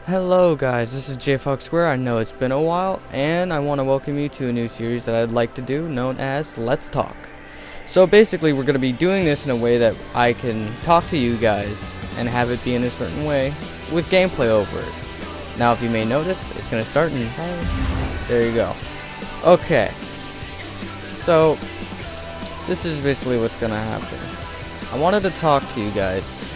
Hello guys, this is JayFOxSquare. I know it's been a while, and I want to welcome you to a new series that I'd like to do known as Let's Talk. So basically we're going to be doing this in a way that I can talk to you guys and have it be in a certain way with gameplay over it. Now if you may notice, it's going to start in... There you go. Okay. So this is basically what's going to happen. I wanted to talk to you guys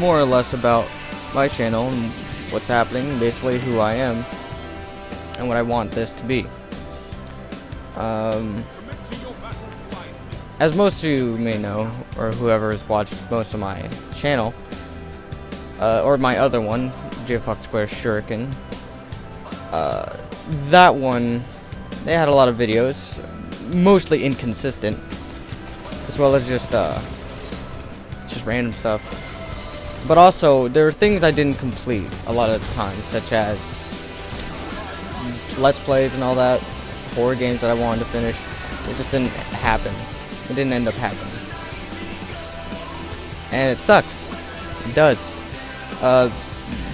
more or less about my channel and what's happening, basically who I am and what I want this to be. As most of you may know, or whoever has watched most of my channel, or my other one, JayFOxSquare-Re, that one, they had a lot of videos, mostly inconsistent, as well as just random stuff. But also, there were things I didn't complete a lot of the time, such as Let's Plays and all that, horror games that I wanted to finish. It just didn't happen. It didn't end up happening. And it sucks. It does.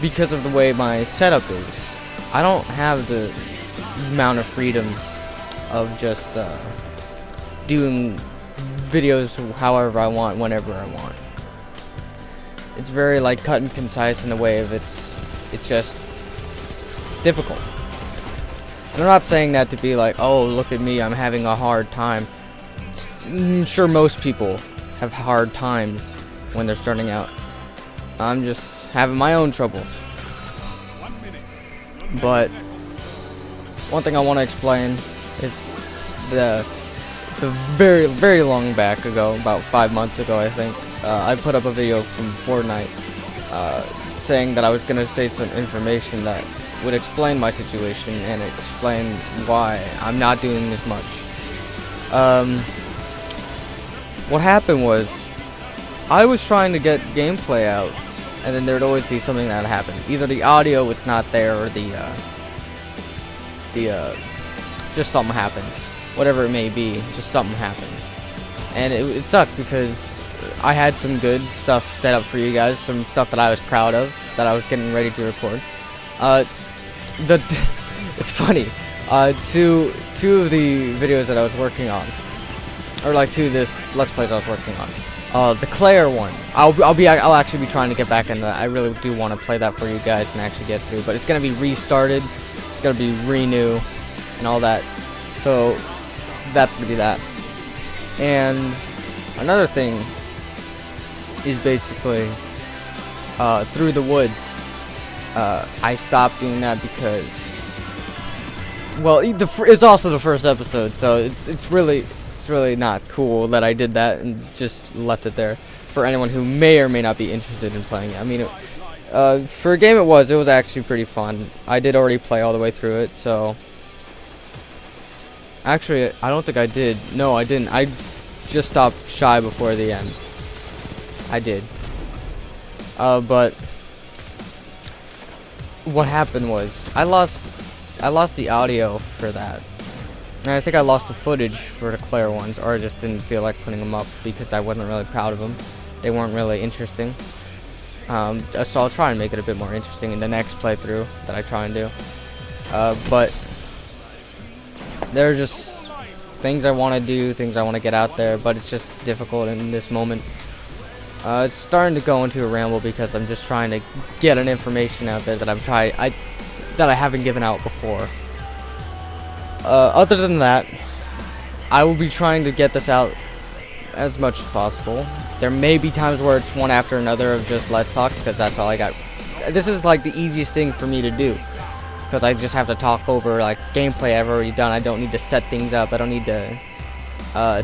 Because of the way my setup is. I don't have the amount of freedom of just doing videos however I want, whenever I want. It's very like cut and concise in the way of it's difficult. And I'm not saying that to be like, oh look at me, I'm having a hard time. I'm sure most people have hard times when they're starting out. I'm just having my own troubles. But one thing I want to explain is the very long back ago, about 5 months ago I think, I put up a video from Fortnite saying that I was going to say some information that would explain my situation and explain why I'm not doing as much. What happened was, I was trying to get gameplay out, and then there'd always be something that happened. Either the audio was not there, or just something happened. Whatever it may be, just something happened. And it sucked because I had some good stuff set up for you guys, some stuff that I was proud of, that I was getting ready to record. It's funny, two of the videos that I was working on, or like two of this Let's Plays I was working on, the Claire one, I'll actually be trying to get back into that. I really do want to play that for you guys and actually get through, but it's gonna be restarted, it's gonna be renew, and all that, so that's gonna be that. And another thing is basically Through the Woods. I stopped doing that because, well, it's also the first episode, so it's really not cool that I did that and just left it there for anyone who may or may not be interested in playing it. I mean, for a game it was actually pretty fun. I did already play all the way through it, so actually I don't think I did. No, I didn't. I just stopped shy before the end. I did. But what happened was I lost the audio for that, and I think I lost the footage for the Claire ones, or I just didn't feel like putting them up because I wasn't really proud of them. They weren't really interesting. So I'll try and make it a bit more interesting in the next playthrough that I try and do. But there are just things I want to do, things I want to get out there, but it's just difficult in this moment. It's starting to go into a ramble because I'm just trying to get an information out there that that I haven't given out before. Other than that, I will be trying to get this out as much as possible. There may be times where it's one after another of just Let's Talks, because that's all I got. This is like the easiest thing for me to do, because I just have to talk over like gameplay I've already done. I don't need to set things up. I don't need to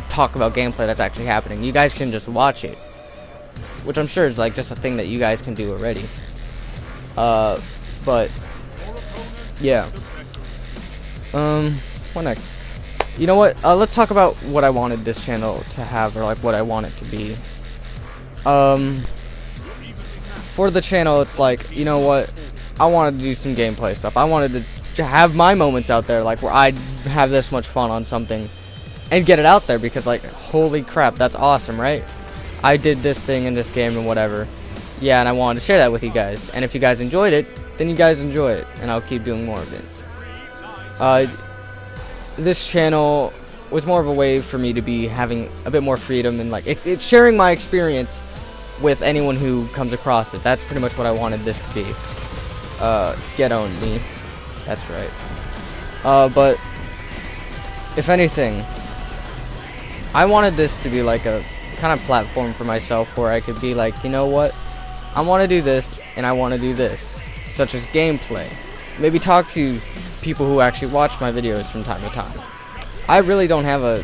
talk about gameplay that's actually happening. You guys can just watch it, which I'm sure is like just a thing that you guys can do already. But yeah. What next? You know what? Let's talk about what I wanted this channel to have, or like what I want it to be. For the channel, it's like, you know what? I wanted to do some gameplay stuff. I wanted to have my moments out there, like where I have this much fun on something, and get it out there, because like, holy crap, that's awesome, right? I did this thing in this game and whatever. Yeah, and I wanted to share that with you guys. And if you guys enjoyed it, then you guys enjoy it, and I'll keep doing more of it. This channel was more of a way for me to be having a bit more freedom, and like it's sharing my experience with anyone who comes across it. That's pretty much what I wanted this to be. Get on me. That's right. But if anything, I wanted this to be like a kind of platform for myself where I could be like, you know what? I want to do this, and I want to do this, such as gameplay. Maybe talk to people who actually watch my videos from time to time. I really don't have a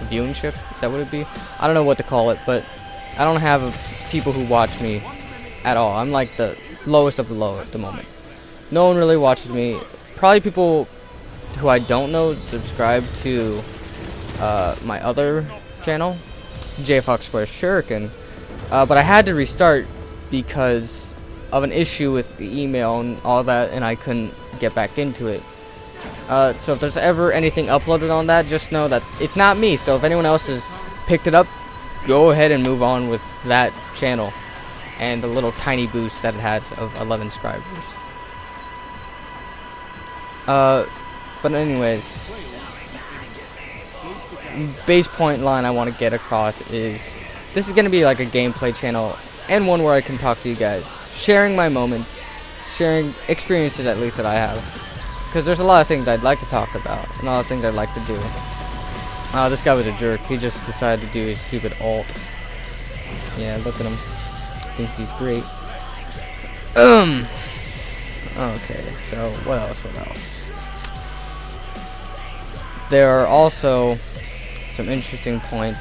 viewingship. Is that what it'd be? I don't know what to call it, but I don't have people who watch me at all. I'm like the lowest of the low at the moment. No one really watches me. Probably people who I don't know subscribe to my other channel, JayFOxSquare-Re, but I had to restart because of an issue with the email and all that, and I couldn't get back into it. So if there's ever anything uploaded on that, just know that it's not me. So if anyone else has picked it up, go ahead and move on with that channel and the little tiny boost that it has of 11 subscribers. But anyways, base point line I want to get across is this is going to be like a gameplay channel, and one where I can talk to you guys, sharing my moments, sharing experiences at least that I have, because there's a lot of things I'd like to talk about, and a lot of things I'd like to do. This guy was a jerk. He just decided to do his stupid alt. Yeah, look at him. Thinks he's great. Okay, so what else? There are also some interesting points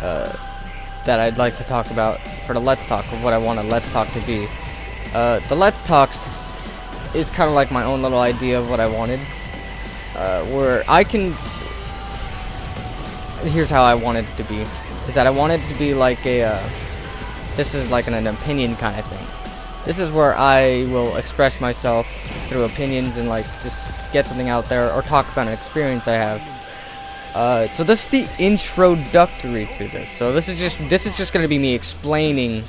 that I'd like to talk about for the Let's Talk, of what I want a Let's Talk to be. The Let's Talks is kind of like my own little idea of what I wanted, where I can... Here's how I wanted it to be, is that I wanted it to be like a... this is like an opinion kind of thing. This is where I will express myself through opinions and like just get something out there, or talk about an experience I have. So this is the introductory to this. So this is just gonna be me explaining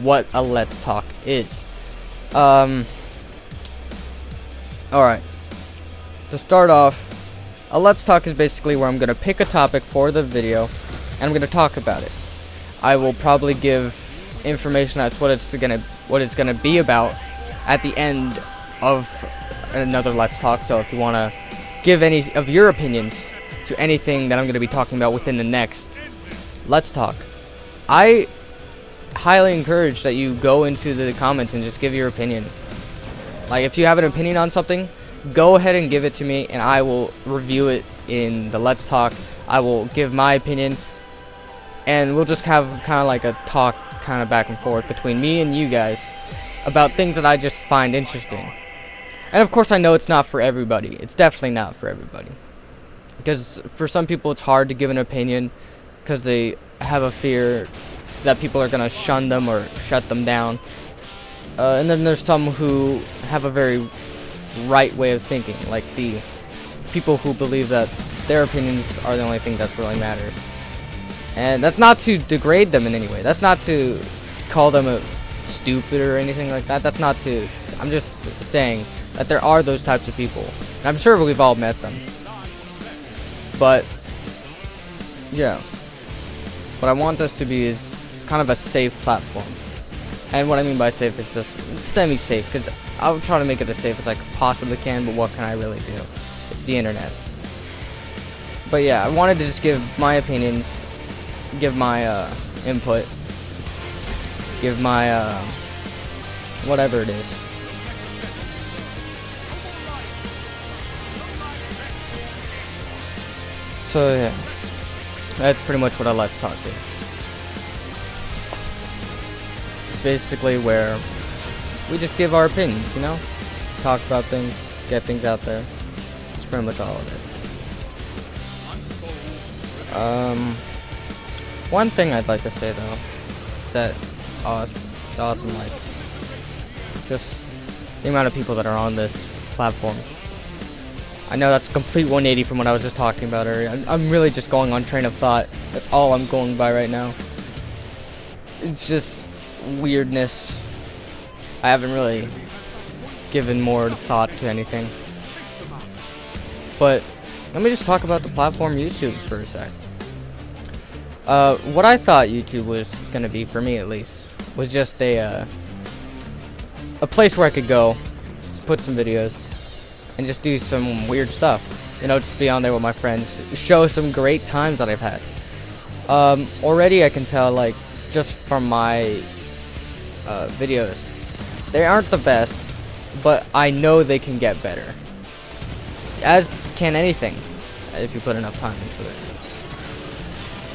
what a Let's Talk is. Alright. To start off, a Let's Talk is basically where I'm gonna pick a topic for the video, and I'm gonna talk about it. I will probably give information that's what it's gonna be about at the end of another Let's Talk. So if you wanna give any of your opinions to anything that I'm going to be talking about within the next Let's Talk, I highly encourage that you go into the comments and just give your opinion. Like, if you have an opinion on something, go ahead and give it to me, and I will review it in the Let's Talk. I will give my opinion, and we'll just have kind of like a talk kind of back and forth between me and you guys about things that I just find interesting. And of course, I know it's not for everybody. It's definitely not for everybody. Because for some people it's hard to give an opinion because they have a fear that people are going to shun them or shut them down. And then there's some who have a very right way of thinking, like the people who believe that their opinions are the only thing that really matters. And that's not to degrade them in any way. That's not to call them stupid or anything like that. That's not to... I'm just saying that there are those types of people. And I'm sure we've all met them. But, yeah, what I want this to be is kind of a safe platform. And what I mean by safe is just semi-safe, because I'll try to make it as safe as I possibly can, but what can I really do? It's the internet. But yeah, I wanted to just give my opinions, give my input, give my whatever it is. So yeah, that's pretty much what a Let's Talk is. It's basically where we just give our opinions, you know? Talk about things, get things out there. That's pretty much all of it. One thing I'd like to say though, is that it's awesome, like, just the amount of people that are on this platform. I know that's a complete 180 from what I was just talking about earlier. I'm really just going on train of thought. That's all I'm going by right now. It's just weirdness. I haven't really given more thought to anything. But let me just talk about the platform YouTube for a sec. What I thought YouTube was gonna be, for me at least, was just a place where I could go, just put some videos, and just do some weird stuff. You know, just be on there with my friends, show some great times that I've had. Already I can tell, like, just from my videos, they aren't the best, but I know they can get better. As can anything, if you put enough time into it.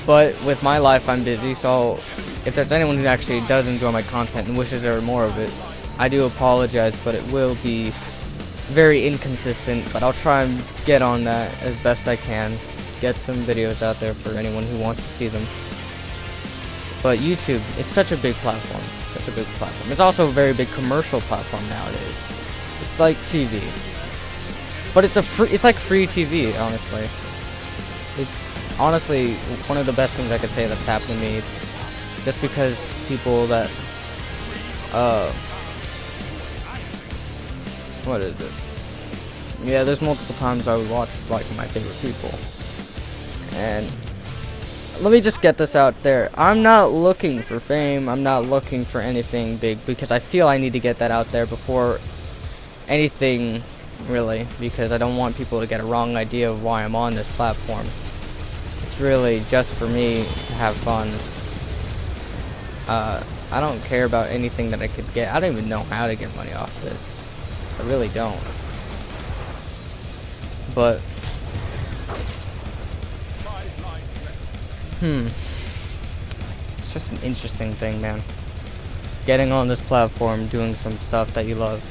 But with my life, I'm busy, so if there's anyone who actually does enjoy my content and wishes there were more of it, I do apologize, but it will be very inconsistent. But I'll try and get on that as best I can, get some videos out there for anyone who wants to see them. But YouTube, it's such a big platform, such a big platform. It's also a very big commercial platform nowadays. It's like TV, but it's like free TV, honestly. It's honestly one of the best things I could say that's happened to me, just because people that what is it? Yeah, there's multiple times I would watch like my favorite people. And let me just get this out there. I'm not looking for fame. I'm not looking for anything big, because I feel I need to get that out there before anything, really, because I don't want people to get a wrong idea of why I'm on this platform. It's really just for me to have fun. I don't care about anything that I could get. I don't even know how to get money off this. I really don't. But it's just an interesting thing, man. Getting on this platform, doing some stuff that you love.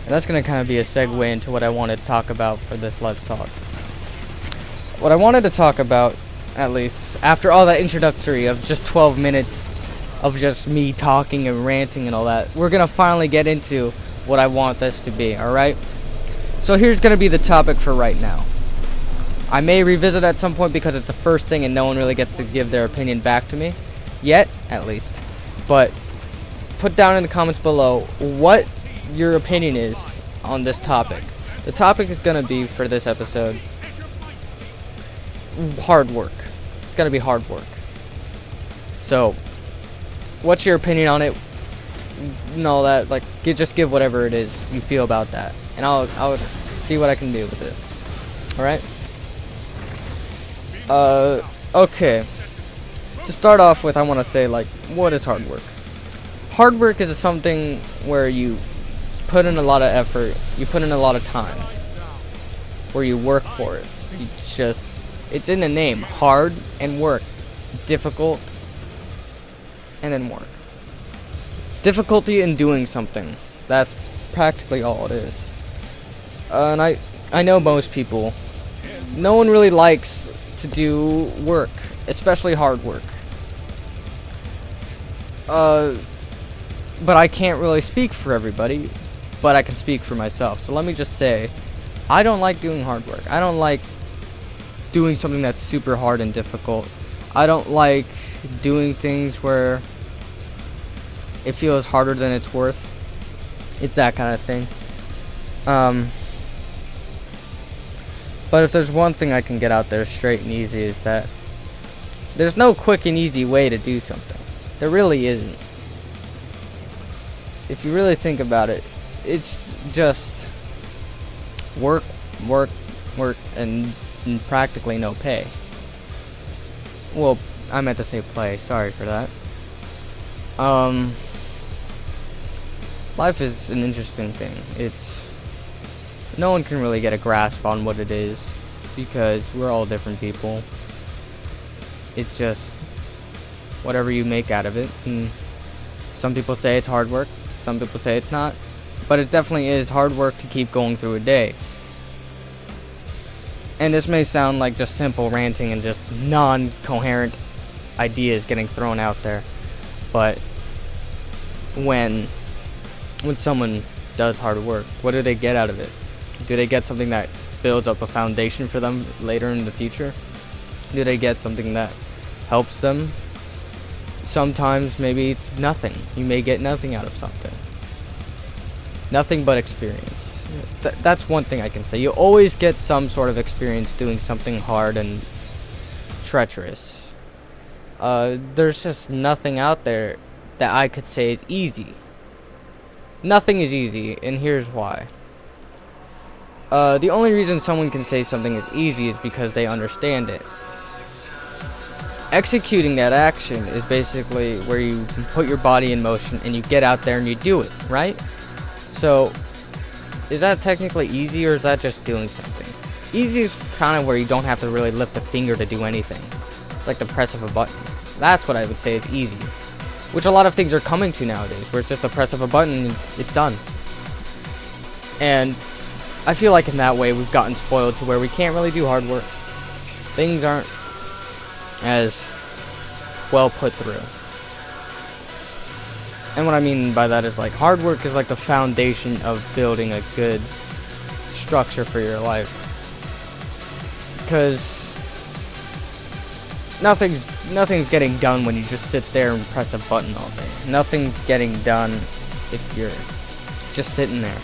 And that's going to kind of be a segue into what I wanted to talk about for this Let's Talk. What I wanted to talk about, at least, after all that introductory of just 12 minutes of just me talking and ranting and all that, we're going to finally get into what I want this to be, alright? So here's going to be the topic for right now. I may revisit at some point because it's the first thing and no one really gets to give their opinion back to me. Yet, at least. But put down in the comments below what your opinion is on this topic. The topic is going to be, for this episode, hard work. It's going to be hard work. So, what's your opinion on it? And all that, like, just give whatever it is you feel about that, and I'll see what I can do with it. All right. Okay. To start off with, I want to say, like, what is hard work? Hard work is something where you put in a lot of effort, you put in a lot of time, where you work for it. It's in the name, hard and work, difficult, and then work. Difficulty in doing something, that's practically all it is. And I know most people, no one really likes to do work, especially hard work. But I can't really speak for everybody, but I can speak for myself. So let me just say, I don't like doing hard work. I don't like doing something that's super hard and difficult. I don't like doing things where it feels harder than it's worth. It's that kind of thing. But if there's one thing I can get out there straight and easy, is that there's no quick and easy way to do something. There really isn't. If you really think about it, it's just work, work, work, and practically no pay. Well, I meant to say play. Sorry for that. Life is an interesting thing. No one can really get a grasp on what it is, because we're all different people. It's just whatever you make out of it. And some people say it's hard work, some people say it's not, but it definitely is hard work to keep going through a day. And this may sound like just simple ranting and just non-coherent ideas getting thrown out there, but when someone does hard work, what do they get out of it? Do they get something that builds up a foundation for them later in the future? Do they get something that helps them Sometimes maybe it's nothing. You may get nothing out of something. Nothing but experience. That's one thing I can say. You always get some sort of experience doing something hard and treacherous. There's just nothing out there that I could say is easy. Nothing is easy, and here's why. The only reason someone can say something is easy is because they understand it. Executing that action is basically where you can put your body in motion and you get out there and you do it, right? So, is that technically easy, or is that just doing something? Easy is kind of where you don't have to really lift a finger to do anything. It's like the press of a button. That's what I would say is easy. Which a lot of things are coming to nowadays, where it's just the press of a button and it's done. And I feel like in that way we've gotten spoiled to where we can't really do hard work. Things aren't as well put through. And what I mean by that is, like, hard work is like the foundation of building a good structure for your life. Because nothing's getting done when you just sit there and press a button all day. Nothing's getting done if you're just sitting there.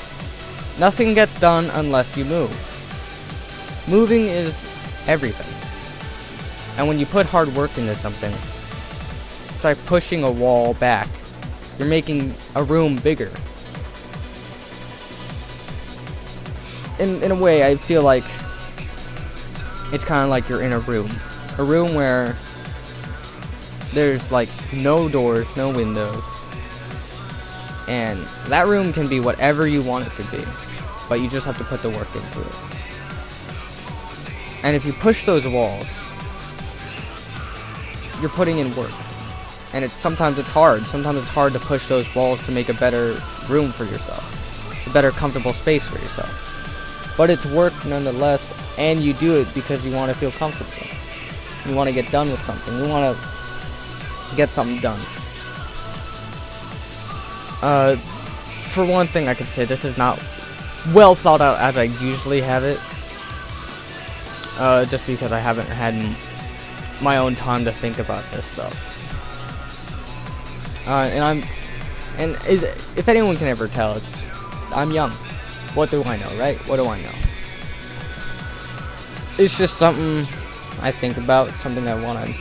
Nothing gets done unless you move. Moving is everything. And when you put hard work into something, it's like pushing a wall back. You're making a room bigger. In a way, I feel like it's kind of like you're in a room. A room where there's like no doors, no windows. And that room can be whatever you want it to be. But you just have to put the work into it. And if you push those walls, you're putting in work. And sometimes it's hard. Sometimes it's hard to push those walls to make a better room for yourself. A better comfortable space for yourself. But it's work nonetheless, and you do it because you want to feel comfortable. You want to get done with something. You want to get something done. For one thing, I could say this is not well thought out as I usually have it. Just because I haven't had my own time to think about this stuff. If anyone can ever tell, I'm young. What do I know, right? What do I know? It's just something I think about, something I want to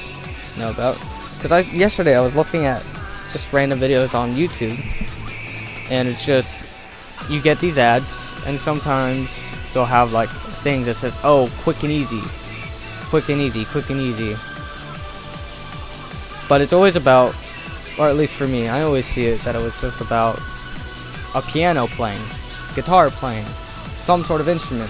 know about. Because yesterday I was looking at just random videos on YouTube, and it's just, you get these ads, and sometimes they'll have like things that says, oh, quick and easy, quick and easy, quick and easy. But it's always about, or at least for me, I always see it that it was just about a piano playing, guitar playing, some sort of instrument,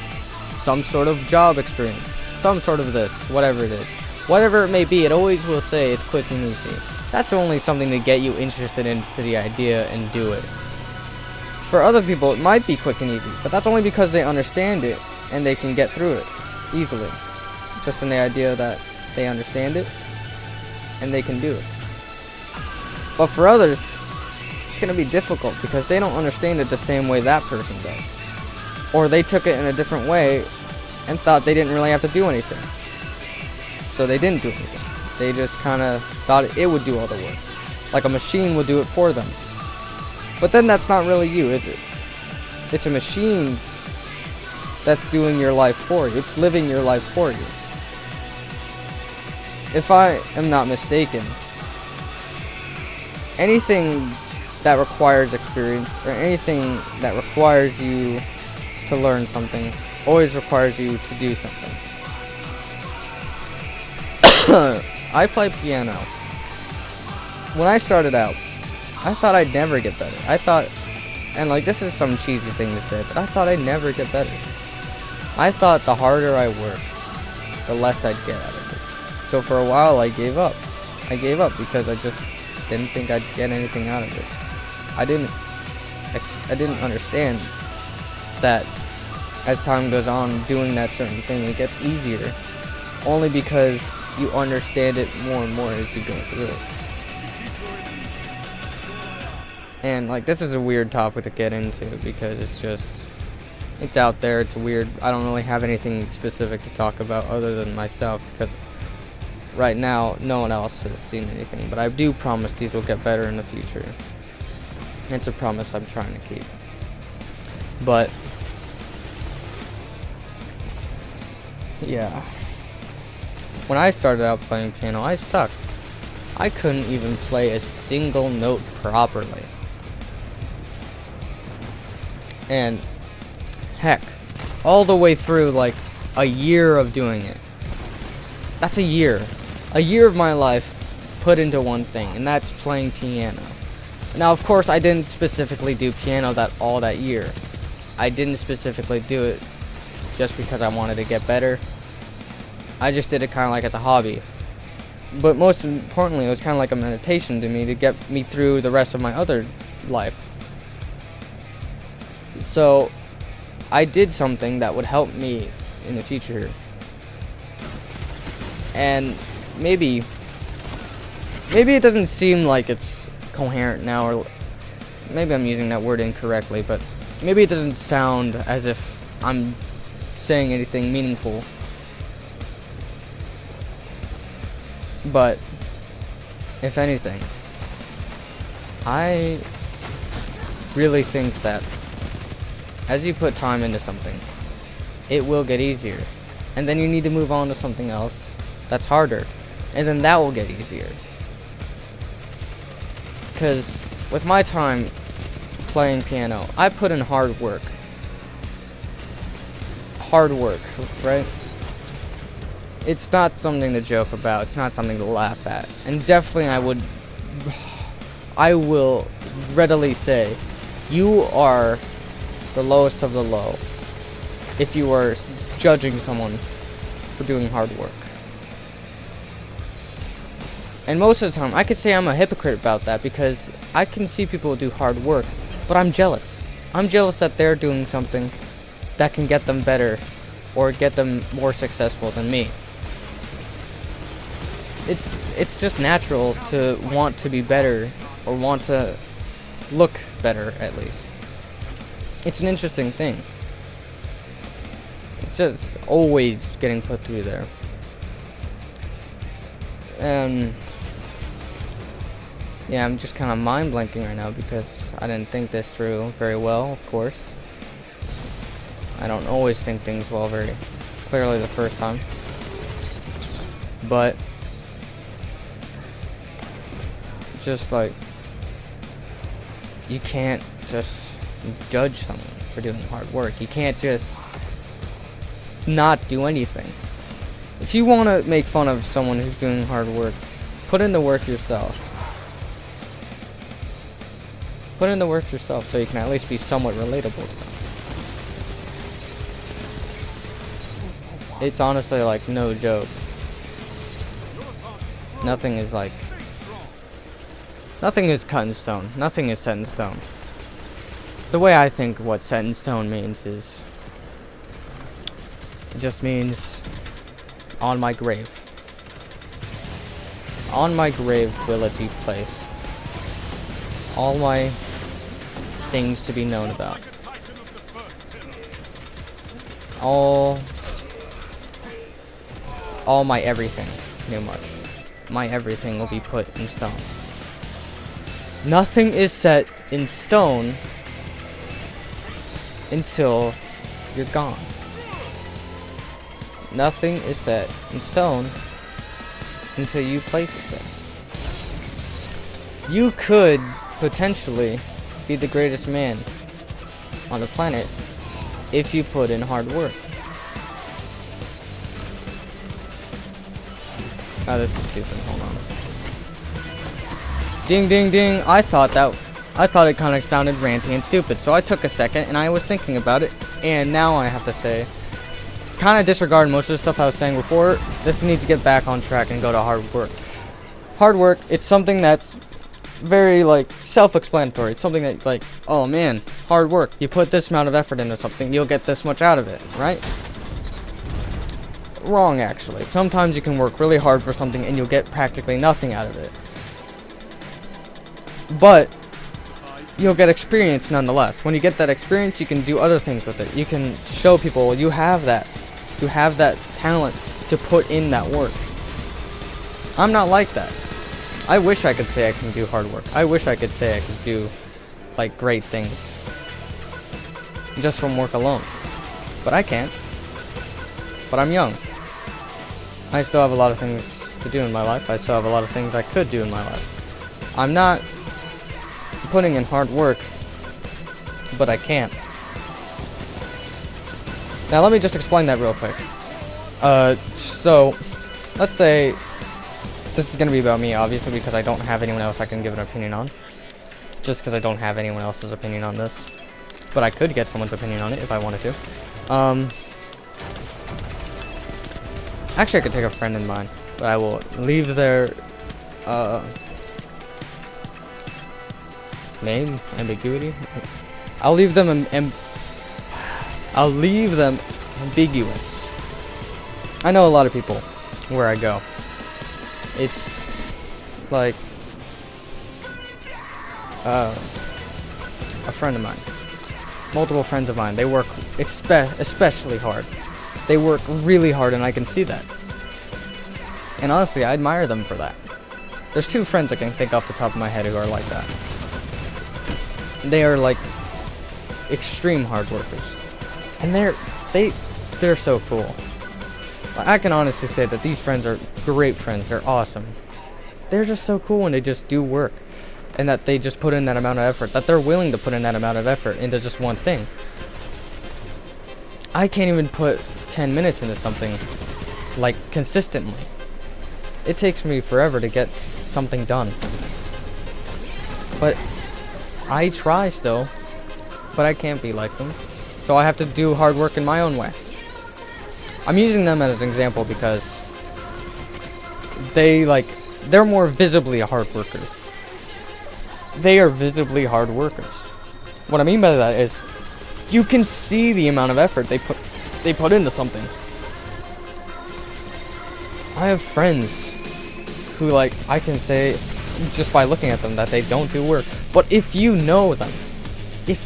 some sort of job experience, some sort of this, whatever it is. Whatever it may be, it always will say it's quick and easy. That's only something to get you interested into the idea and do it. For other people, it might be quick and easy, but that's only because they understand it and they can get through it easily. Just in the idea that they understand it and they can do it. But for others, it's going to be difficult because they don't understand it the same way that person does. Or they took it in a different way and thought they didn't really have to do anything. So they didn't do anything. They just kind of thought it would do all the work. Like a machine would do it for them. But then that's not really you, is it? It's a machine that's doing your life for you. It's living your life for you. If I am not mistaken, anything that requires experience or anything that requires you to learn something always requires you to do something. I play piano. When I started out, I thought I'd never get better. I thought, and like this is some cheesy thing to say, but I thought I'd never get better. I thought the harder I worked, the less I'd get out of it. So for a while I gave up. I gave up because I just didn't think I'd get anything out of it. I didn't understand that as time goes on doing that certain thing, it gets easier. Only because you understand it more and more as you go through it. And like this is a weird topic to get into because it's out there, it's weird. I don't really have anything specific to talk about other than myself because right now, no one else has seen anything. But I do promise these will get better in the future. It's a promise I'm trying to keep. But yeah, when I started out playing piano, I sucked. I couldn't even play a single note properly. And heck, all the way through like a year of doing it. That's a year. A year of my life put into one thing, and that's playing piano. Now, of course, I didn't specifically do piano all that year. I didn't specifically do it just because I wanted to get better. I just did it kind of like as a hobby. But most importantly, it was kind of like a meditation to me to get me through the rest of my other life. So I did something that would help me in the future. And maybe it doesn't seem like it's coherent now, or maybe I'm using that word incorrectly, but maybe it doesn't sound as if I'm saying anything meaningful. But if anything, I really think that as you put time into something, it will get easier. And then you need to move on to something else that's harder. And then that will get easier. Because with my time playing piano, I put in hard work. Hard work, right? It's not something to joke about. It's not something to laugh at. And definitely I will readily say, you are the lowest of the low if you are judging someone for doing hard work. And most of the time, I could say I'm a hypocrite about that, because I can see people do hard work, but I'm jealous. I'm jealous that they're doing something that can get them better or get them more successful than me. It's just natural to want to be better, or want to look better at least. It's an interesting thing. It's just always getting put through there. Yeah, I'm just kind of mind blanking right now because I didn't think this through very well, of course. I don't always think things well very clearly the first time. But just like, you can't just judge someone for doing hard work. You can't just not do anything. If you want to make fun of someone who's doing hard work, put in the work yourself. Put in the work yourself so you can at least be somewhat relatable to them. It's honestly like no joke. Nothing is cut in stone. Nothing is set in stone. The way I think what set in stone means is, it just means on my grave. On my grave will it be placed. All my things to be known about. All my everything, pretty much. My everything will be put in stone. Nothing is set in stone until you're gone. Nothing is set in stone until you place it there. You could potentially be the greatest man on the planet if you put in hard work. Oh, this is stupid. Hold on. Ding, ding, ding. I thought it kind of sounded ranty and stupid, so I took a second and I was thinking about it, and now I have to say, kind of disregard most of the stuff I was saying before. This needs to get back on track and go to hard work. Hard work, it's something that's very like self-explanatory. It's something that like, oh man, hard work. You put this amount of effort into something, you'll get this much out of it, right? Wrong, actually. Sometimes you can work really hard for something and you'll get practically nothing out of it. But you'll get experience nonetheless. When you get that experience, you can do other things with it. You can show people you have that. You have that talent to put in that work. I'm not like that. I wish I could say I can do hard work. I wish I could say I could do, like, great things just from work alone. But I can't. But I'm young. I still have a lot of things to do in my life. I still have a lot of things I could do in my life. I'm not putting in hard work, but I can't. Now let me just explain that real quick. So, let's say this is going to be about me, obviously, because I don't have anyone else I can give an opinion on. Just because I don't have anyone else's opinion on this. But I could get someone's opinion on it if I wanted to. Actually, I could take a friend in mind, but I will leave their name ambiguity. I'll leave them ambiguous. I know a lot of people where I go. It's like a friend of mine, multiple friends of mine. They work especially hard. They work really hard, and I can see that. And honestly, I admire them for that. There's two friends I can think off the top of my head who are like that. They are like extreme hard workers, and they're so cool. I can honestly say that these friends are great friends. They're awesome. They're just so cool when they just do work, and that they just put in that amount of effort, that they're willing to put in that amount of effort into just one thing. I can't even put 10 minutes into something, like, consistently. It takes me forever to get something done. But I try still, but I can't be like them. So I have to do hard work in my own way. I'm using them as an example because they're more visibly hard workers. They are visibly hard workers. What I mean by that is you can see the amount of effort they put into something. I have friends who, like, I can say just by looking at them that they don't do work. But if you know them, they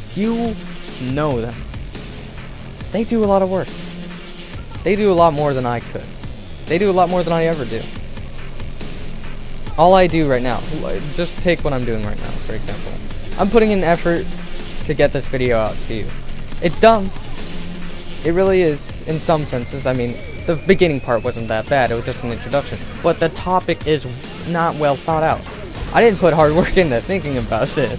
do a lot of work. They do a lot more than I could. They do a lot more than I ever do. All I do right now, just take what I'm doing right now, for example. I'm putting in effort to get this video out to you. It's dumb. It really is, in some senses. I mean, the beginning part wasn't that bad. It was just an introduction. But the topic is not well thought out. I didn't put hard work into thinking about this.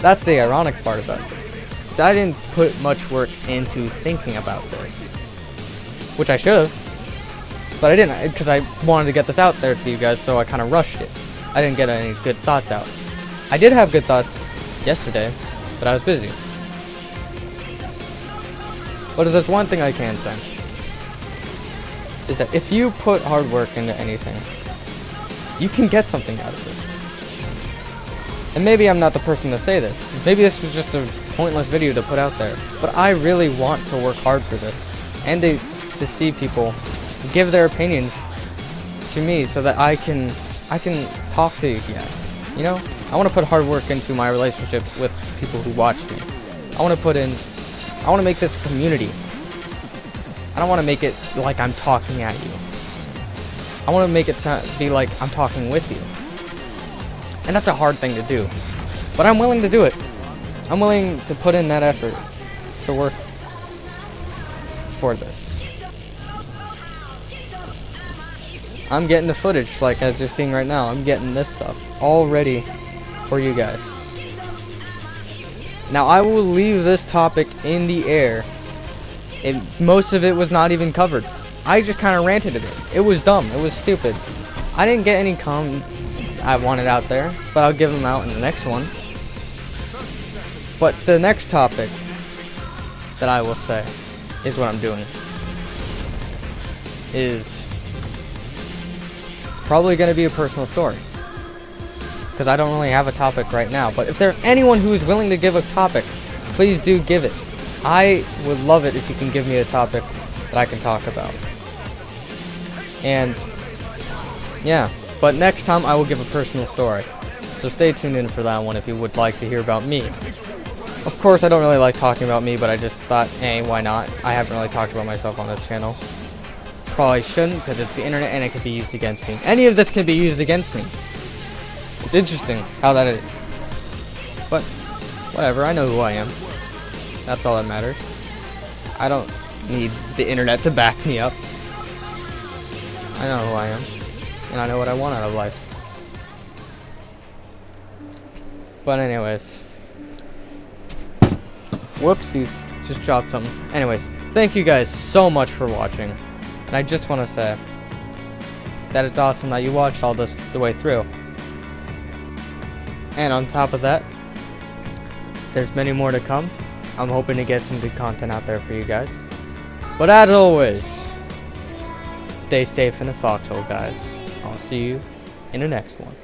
That's the ironic part about this. I didn't put much work into thinking about this. Which I should have. But I didn't, because I wanted to get this out there to you guys, so I kind of rushed it. I didn't get any good thoughts out. I did have good thoughts yesterday, but I was busy. But if there's one thing I can say, is that if you put hard work into anything, you can get something out of it. And maybe I'm not the person to say this. Maybe this was just a pointless video to put out there. But I really want to work hard for this. And to see people give their opinions to me so that I can talk to you guys. You know? I want to put hard work into my relationship with people who watch me. I want to make this a community. I don't want to make it like I'm talking at you. I want to make it be like I'm talking with you. And that's a hard thing to do. But I'm willing to do it. I'm willing to put in that effort to work for this. I'm getting the footage, like as you're seeing right now. I'm getting this stuff all ready for you guys. Now I will leave this topic in the air. Most of it was not even covered. I just kind of ranted a bit. It was dumb. It was stupid. I didn't get any comments I wanted out there, but I'll give them out in the next one. But the next topic that I will say is what I'm doing. Is probably going to be a personal story. Because I don't really have a topic right now. But if there's anyone who is willing to give a topic, please do give it. I would love it if you can give me a topic that I can talk about. And yeah, but next time I will give a personal story. So stay tuned in for that one if you would like to hear about me. Of course, I don't really like talking about me, but I just thought, hey, why not? I haven't really talked about myself on this channel. Probably shouldn't, because it's the internet and it could be used against me. Any of this can be used against me. It's interesting how that is. But, whatever, I know who I am. That's all that matters. I don't need the internet to back me up. I know who I am. And I know what I want out of life. But anyways. Whoopsies. Just dropped something. Anyways, thank you guys so much for watching. And I just want to say that it's awesome that you watched all this the way through. And on top of that, there's many more to come. I'm hoping to get some good content out there for you guys. But as always, stay safe in the foxhole, guys. I'll see you in the next one.